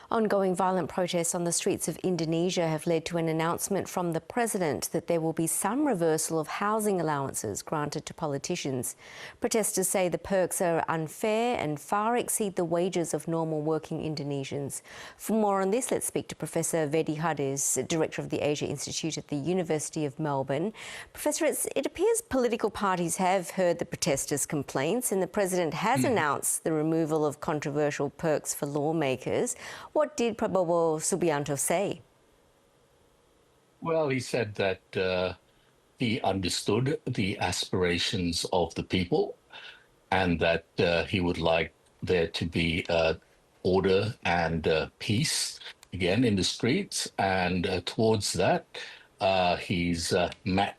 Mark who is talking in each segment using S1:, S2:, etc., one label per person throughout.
S1: Ongoing violent protests on the streets of Indonesia have led to an announcement from the president that there will be some reversal of housing allowances granted to politicians. Protesters say the perks are unfair and far exceed the wages of normal working Indonesians. For more on this, let's speak to Professor Vedi Hadiz, Director of the Asia Institute at the University of Melbourne. Professor, it appears political parties have heard the protesters' complaints and the president has announced the removal of controversial perks for lawmakers. What did Prabowo Subianto say?
S2: Well, he said that he understood the aspirations of the people and that he would like there to be order and peace again in the streets. And towards that, he's met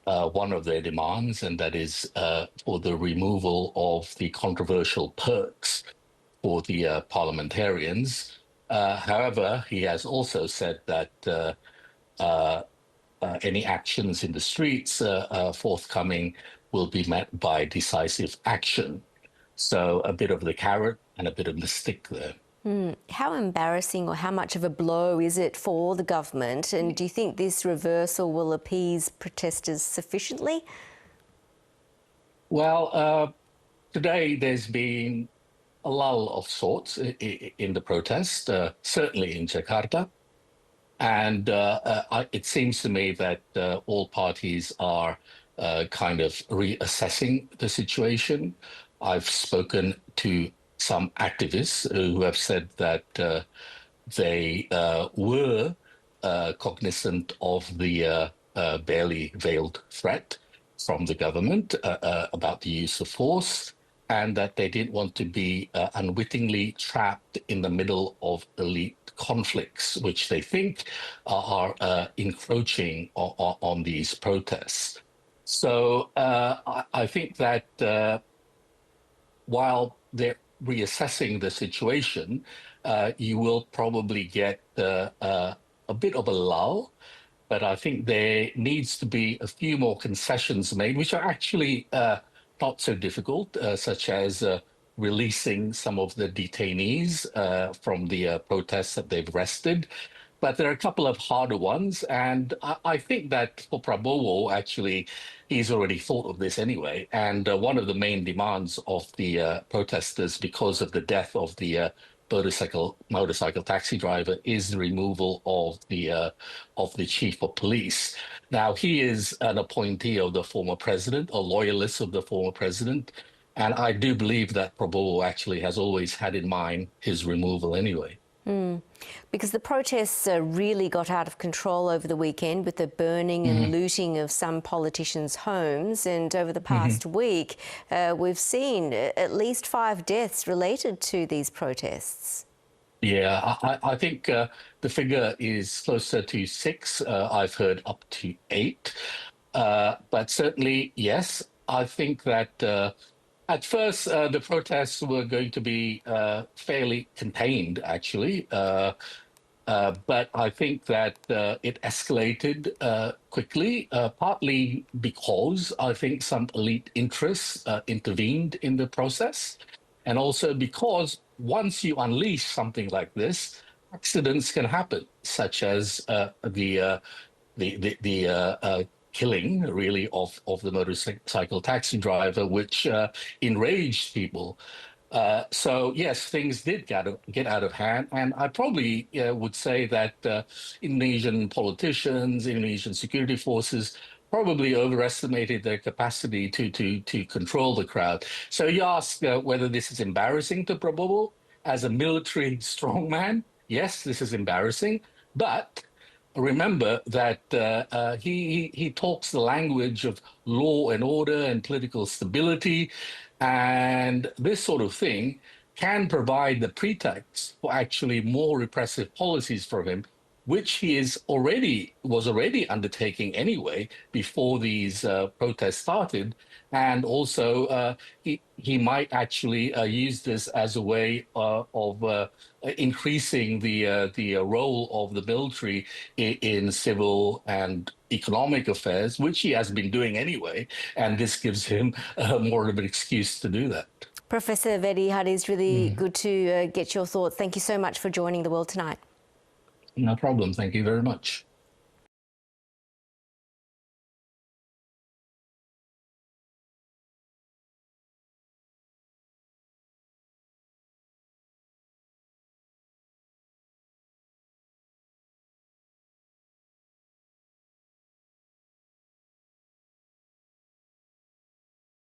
S2: one of their demands, and that is for the removal of the controversial perks for the parliamentarians. However, he has also said that any actions in the streets forthcoming will be met by decisive action. So a bit of the carrot and a bit of the stick there.
S1: How embarrassing or how much of a blow is it for the government? And do you think this reversal will appease protesters sufficiently?
S2: Well, today there's been a lull of sorts in the protest, certainly in Jakarta. And it seems to me that all parties are kind of reassessing the situation. I've spoken to some activists who have said that they were cognizant of the barely veiled threat from the government about the use of force, and that they didn't want to be unwittingly trapped in the middle of elite conflicts, which they think are encroaching on these protests. So I think that while they're reassessing the situation, you will probably get a bit of a lull. But I think there needs to be a few more concessions made, which are actually not so difficult, such as releasing some of the detainees from the protests that they've arrested. But there are a couple of harder ones. And I think that for Prabowo, actually, he's already thought of this anyway. And one of the main demands of the protesters, because of the death of the motorcycle taxi driver, is the removal of the chief of police. Now, he is an appointee of the former president, a loyalist of the former president, and I do believe that Prabowo actually has always had in mind his removal anyway.
S1: Because the protests really got out of control over the weekend with the burning and looting of some politicians' homes. And over the past week, we've seen at least 5 deaths related to these protests.
S2: Yeah, I think the figure is closer to 6. I've heard up to 8. But certainly, yes, I think that at first, the protests were going to be fairly contained, actually. But I think that it escalated quickly, partly because I think some elite interests intervened in the process. And also because once you unleash something like this, accidents can happen, such as the killing, really, of the motorcycle taxi driver, which enraged people. So yes, things did get out of hand, and I probably would say that Indonesian politicians, Indonesian security forces, probably overestimated their capacity to control the crowd. So you ask whether this is embarrassing to Prabowo as a military strongman. Yes, this is embarrassing, but remember that he talks the language of law and order and political stability, and this sort of thing can provide the pretext for actually more repressive policies from him, which he was already undertaking anyway before these protests started. And also, he might actually use this as a way of increasing the role of the military in civil and economic affairs, which he has been doing anyway. And this gives him more of an excuse to do that.
S1: Professor Vedi Hadiz, really good to get your thoughts. Thank you so much for joining The World Tonight.
S2: No problem. Thank you very much.